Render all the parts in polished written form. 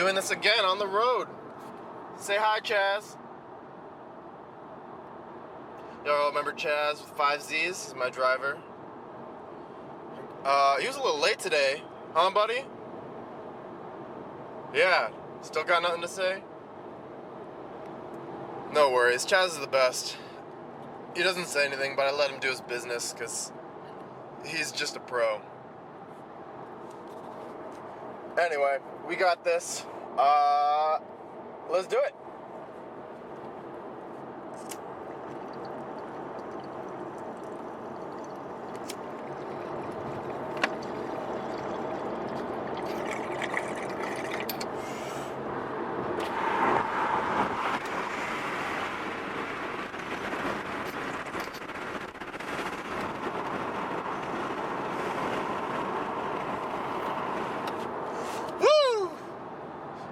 doing this again on the road. Say hi, Chaz. Y'all remember Chaz with 5 Z's? He's my driver. He was a little late today. Huh, buddy? Yeah. Still got nothing to say? No worries. Chaz is the best. He doesn't say anything, but I let him do his business because he's just a pro. Anyway, we got this. Let's do it.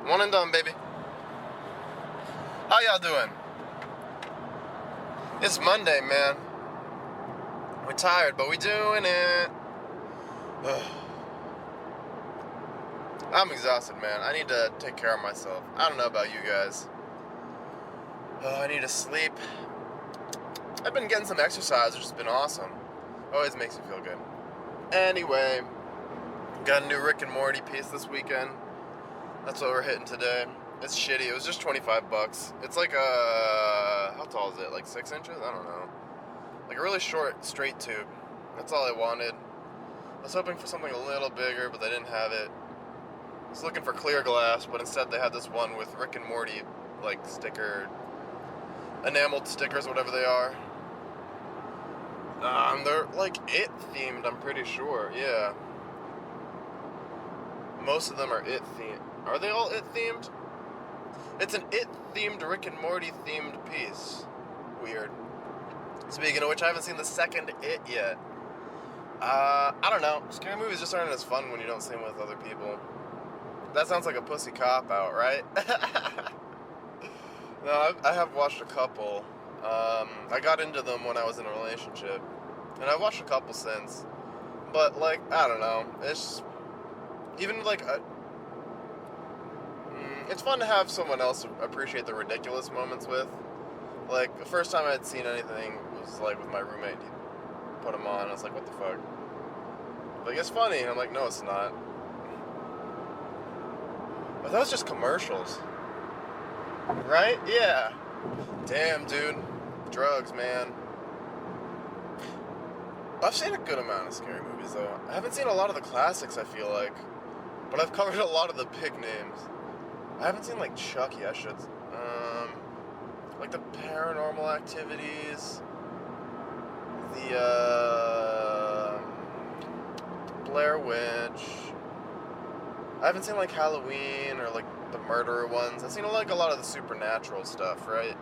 One and done, baby. How y'all doing? It's Monday, man. We're tired, but we doing it. Ugh. I'm exhausted, man. I need to take care of myself. I don't know about you guys. I need to sleep. I've been getting some exercise, which has been awesome. Always makes me feel good. Anyway, got a new Rick and Morty piece this weekend. That's what we're hitting today. It's shitty. It was just $25. It's like how tall is it? Like 6 inches? I don't know. Like a really short, straight tube. That's all I wanted. I was hoping for something a little bigger, but they didn't have it. I was looking for clear glass, but instead they had this one with Rick and Morty, like sticker, enameled stickers, whatever they are. They're like It themed, I'm pretty sure. Yeah. Most of them are It themed. Are they all It themed? It's an It themed Rick and Morty themed piece. Weird. Speaking of which, I haven't seen the second It yet. I don't know. Scary movies just aren't as fun when you don't see them with other people. That sounds like a pussy cop-out, right? No, I have watched a couple. I got into them when I was in a relationship. And I've watched a couple since. But, like, I don't know. It's... Even, like, it's fun to have someone else appreciate the ridiculous moments with. Like, the first time I'd seen anything was, like, with my roommate. He put them on, and I was like, what the fuck? Like, it's funny. And I'm like, no, it's not. But that was just commercials. Right? Yeah. Damn, dude. Drugs, man. I've seen a good amount of scary movies, though. I haven't seen a lot of the classics, I feel like. But I've covered a lot of the big names. I haven't seen, like, Chucky, I should. Like, the Paranormal Activities. The, Blair Witch. I haven't seen, like, Halloween or, like, the murderer ones. I've seen, like, a lot of the supernatural stuff, right?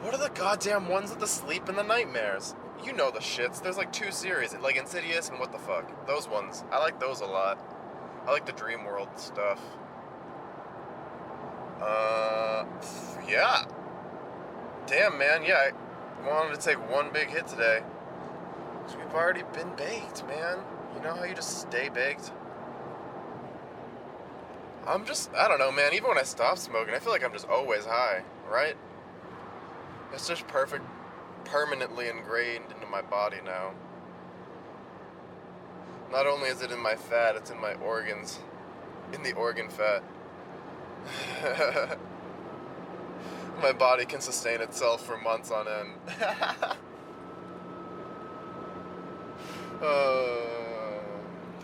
What are the goddamn ones with the sleep and the nightmares? You know the shits. There's, like, 2 series. Like, Insidious and What the Fuck. Those ones. I like those a lot. I like the Dream World stuff. Yeah. Damn, man, yeah, I wanted to take one big hit today. Because we've already been baked, man. You know how you just stay baked? I don't know, man, even when I stop smoking, I feel like I'm just always high, right? It's just permanently ingrained into my body now. Not only is it in my fat, it's in my organs. In the organ fat. My body can sustain itself for months on end.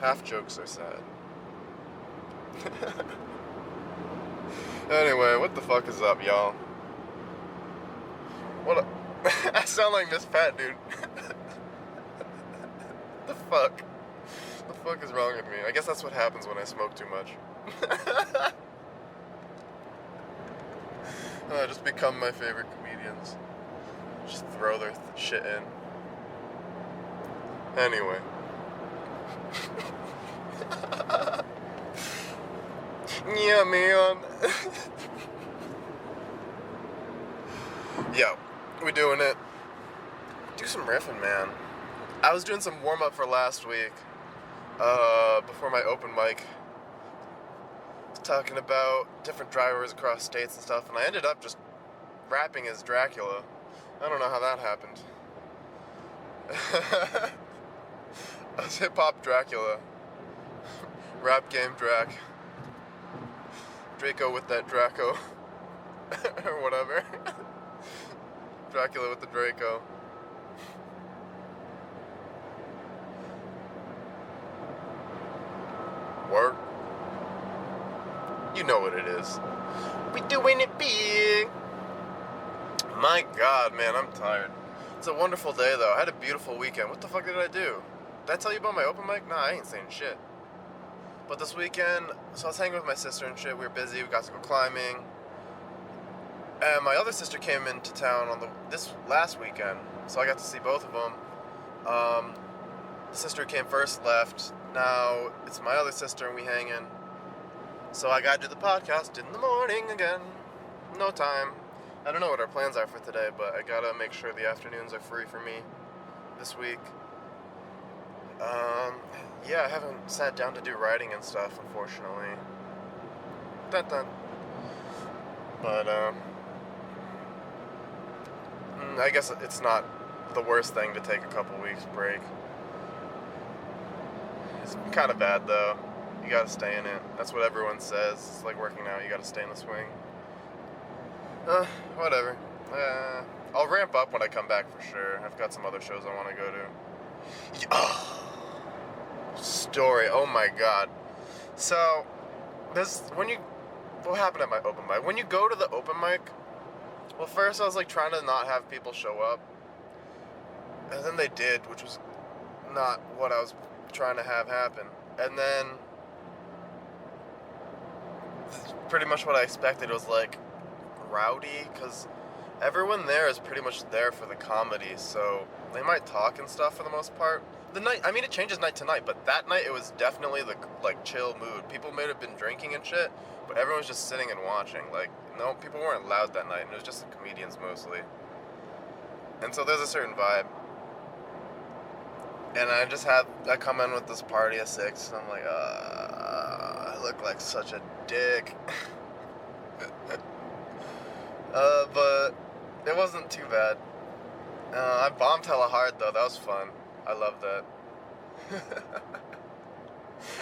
Half jokes are sad. Anyway, what the fuck is up, y'all? I sound like Miss Pat, dude. The fuck? The fuck is wrong with me? I guess that's what happens when I smoke too much. Just become my favorite comedians. Just throw their shit in. Anyway. Yeah, man. Yo, we doing it. Do some riffing, man. I was doing some warm-up for last week. Before my open mic talking about different drivers across states and stuff, and I ended up just rapping as Dracula. I don't know how that happened. I was hip-hop Dracula. Rap game Drac. Draco with that Draco. Or whatever. Dracula with the Draco. Work. You know what it is. We doing it big. My God, man, I'm tired. It's a wonderful day, though. I had a beautiful weekend. What the fuck did I do? Did I tell you about my open mic? Nah, I ain't saying shit. But this weekend, so I was hanging with my sister and shit. We were busy. We got to go climbing. And my other sister came into town on this last weekend, so I got to see both of them. The sister who came first left. Now it's my other sister and we hanging. So I gotta do the podcast in the morning again. No time. I don't know what our plans are for today, but I gotta make sure the afternoons are free for me this week. Yeah, I haven't sat down to do writing and stuff, unfortunately. Dun. But, I guess it's not the worst thing to take a couple weeks break. It's kind of bad, though. You gotta stay in it. That's what everyone says. It's like working out, you gotta stay in the swing. Whatever. I'll ramp up when I come back for sure. I've got some other shows I want to go to. Story. Oh my God. So, what happened at my open mic? When you go to the open mic, well, first I was like trying to not have people show up. And then they did, which was not what I was trying to have happen. And then, pretty much what I expected was like rowdy, because everyone there is pretty much there for the comedy, so they might talk and stuff for the most part. It changes night to night, but that night it was definitely the like chill mood. People may have been drinking and shit, but everyone was just sitting and watching. Like, no, people weren't loud that night, and it was just the comedians mostly. And so there's a certain vibe. And I come in with this party at 6, and I'm like, I look like such a dick. But it wasn't too bad. I bombed hella hard, though. That was fun. I loved that.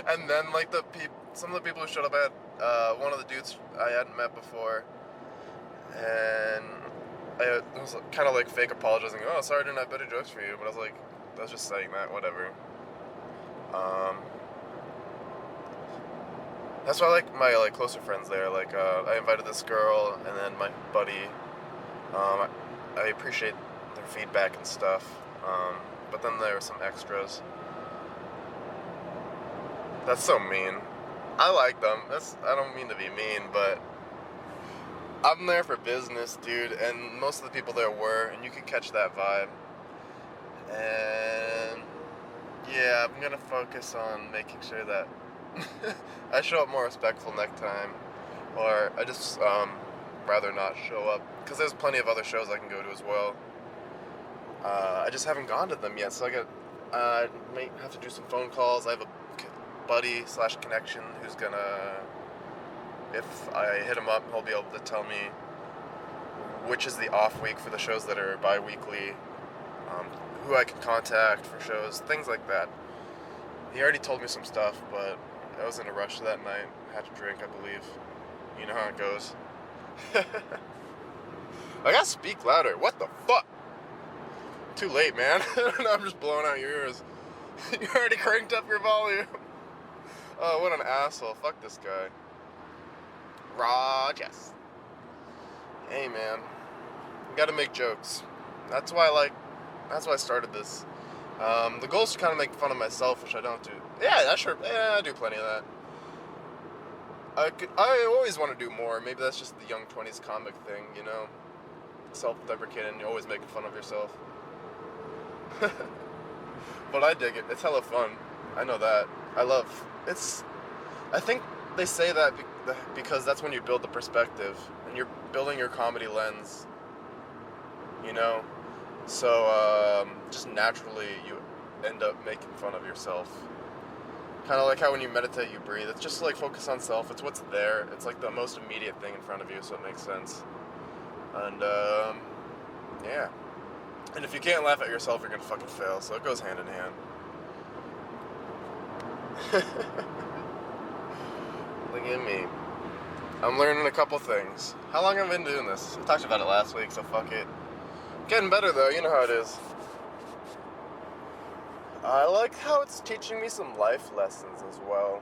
And then, like, some of the people who showed up, I had one of the dudes I hadn't met before, and I was kind of, like, fake apologizing. Oh, sorry, I didn't have better jokes for you. But I was just saying that, whatever. That's why I like my, like, closer friends there. Like, I invited this girl, and then my buddy. I appreciate their feedback and stuff. But then there were some extras. That's so mean. I like them. I don't mean to be mean, but I'm there for business, dude, and most of the people there were, and you could catch that vibe. And yeah, I'm gonna focus on making sure that I show up more respectful next time, or I just rather not show up, because there's plenty of other shows I can go to as well. I just haven't gone to them yet, so I might have to do some phone calls. I have a buddy / connection who's gonna, if I hit him up, he'll be able to tell me which is the off week for the shows that are bi-weekly, who I can contact for shows, things like that. He already told me some stuff, but I was in a rush that night. I had to drink, I believe. You know how it goes. I gotta speak louder. What the fuck? Too late, man. I'm just blowing out your ears. You already cranked up your volume. Oh, what an asshole. Fuck this guy. Yes. Hey, man. You gotta make jokes. That's why I started this. The goal is to kind of make fun of myself, which I don't do. Yeah, I do plenty of that. I always want to do more. Maybe that's just the young 20s comic thing, you know? Self-deprecating, you're always making fun of yourself. But I dig it. It's hella fun. I know that. I think they say that because that's when you build the perspective, and you're building your comedy lens, you know? So, just naturally, you end up making fun of yourself. Kind of like how when you meditate, you breathe. It's just like focus on self. It's what's there. It's like the most immediate thing in front of you, so it makes sense. And, yeah. And if you can't laugh at yourself, you're gonna fucking fail, so it goes hand in hand. Look at me. I'm learning a couple things. How long have I been doing this? I talked about it last week, so fuck it. Getting better though, you know how it is. I like how it's teaching me some life lessons as well.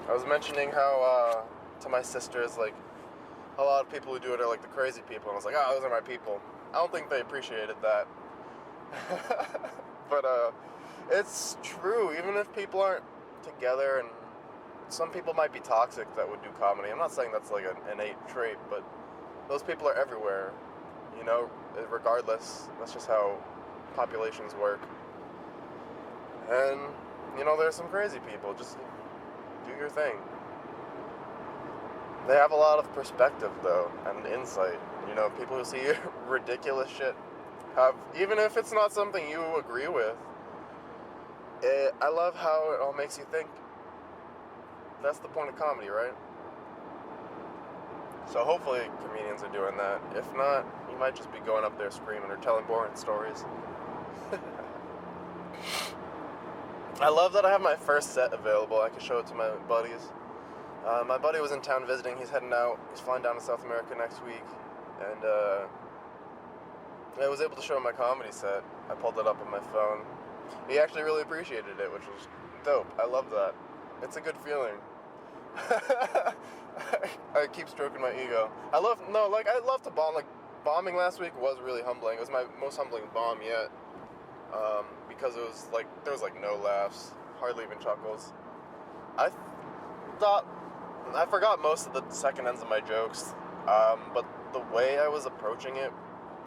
I was mentioning how, to my sisters, like, a lot of people who do it are like the crazy people, and I was like, oh, those are my people. I don't think they appreciated that. But, it's true, even if people aren't together, and some people might be toxic that would do comedy. I'm not saying that's like an innate trait, but those people are everywhere, you know, regardless. That's just how populations work. And, you know, there's some crazy people. Just do your thing. They have a lot of perspective, though, and insight. You know, people who see ridiculous shit have, even if it's not something you agree with, I love how it all makes you think. That's the point of comedy, right? So hopefully comedians are doing that. If not, you might just be going up there screaming or telling boring stories. I love that I have my first set available. I can show it to my buddies. My buddy was in town visiting. He's heading out. He's flying down to South America next week. And I was able to show him my comedy set. I pulled it up on my phone. He actually really appreciated it, which was dope. I love that. It's a good feeling. I keep stroking my ego. I love to bomb. Like, bombing last week was really humbling. It was my most humbling bomb yet. Because it was like, there was like no laughs, hardly even chuckles. I forgot most of the second ends of my jokes, but the way I was approaching it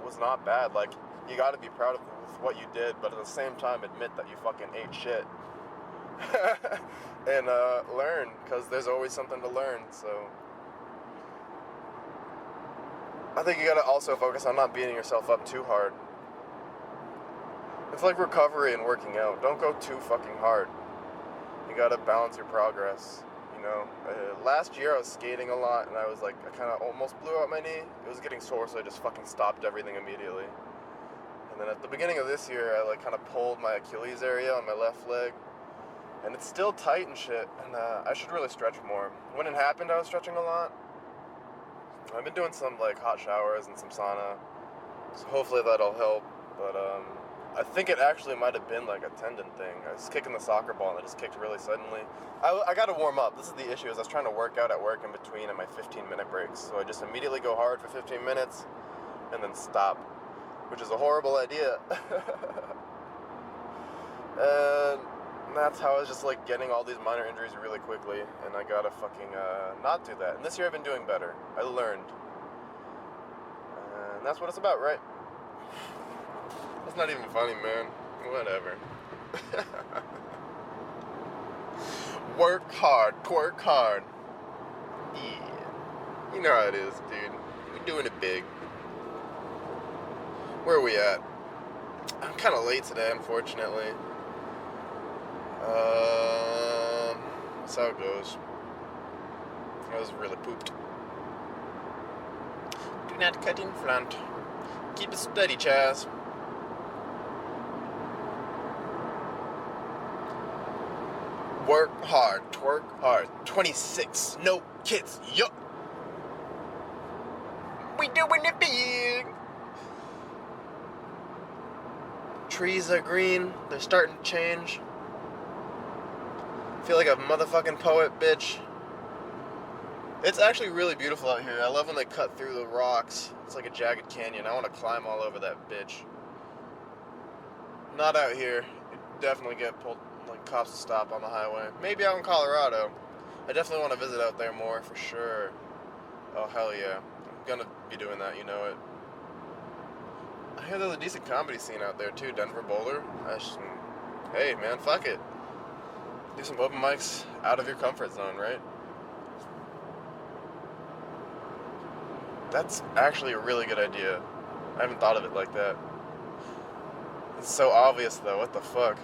was not bad. Like, you gotta be proud of what you did, but at the same time admit that you fucking ate shit. And learn, because there's always something to learn, so I think you gotta also focus on not beating yourself up too hard. It's like recovery and working out. Don't go too fucking hard. You gotta balance your progress, you know. Last year I was skating a lot, and I was like, I kind of almost blew out my knee. It was getting sore, so I just fucking stopped everything immediately. And then at the beginning of this year, I like kind of pulled my Achilles area on my left leg. And it's still tight and shit, and I should really stretch more. When it happened, I was stretching a lot. I've been doing some, like, hot showers and some sauna, so hopefully that'll help. But, I think it actually might have been, like, a tendon thing. I was kicking the soccer ball, and it just kicked really suddenly. I gotta warm up. This is the issue, is I was trying to work out at work in between at my 15-minute breaks. So I just immediately go hard for 15 minutes, and then stop, which is a horrible idea. And that's how I was just like getting all these minor injuries really quickly, and I gotta fucking not do that. And this year I've been doing better. I learned. And that's what it's about, right? That's not even funny, man. Whatever. Work hard, twerk hard. Yeah. You know how it is, dude. We're doing it big. Where are we at? I'm kind of late today, unfortunately. That's how it goes. I was really pooped. Do not cut in front. Keep it steady, Chaz. Work hard, twerk hard. 26, no kids, yup. We doing it big. Trees are green. They're starting to change. Feel like a motherfucking poet, bitch. It's actually really beautiful out here. I love when they cut through the rocks. It's like a jagged canyon. I want to climb all over that bitch. Not out here. You definitely get pulled, like cops to stop on the highway. Maybe out in Colorado. I definitely want to visit out there more, for sure. Oh, hell yeah. I'm gonna be doing that, you know it. I hear there's a decent comedy scene out there, too. Denver Boulder. Hey, man, fuck it. Do some open mics out of your comfort zone, right? That's actually a really good idea. I haven't thought of it like that. It's so obvious, though. What the fuck?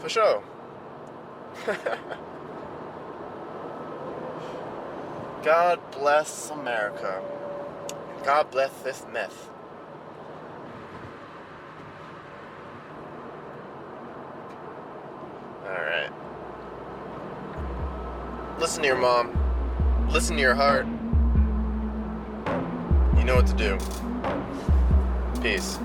For sure. God bless America. God bless this mess. Alright. Listen to your mom. Listen to your heart. You know what to do. Peace.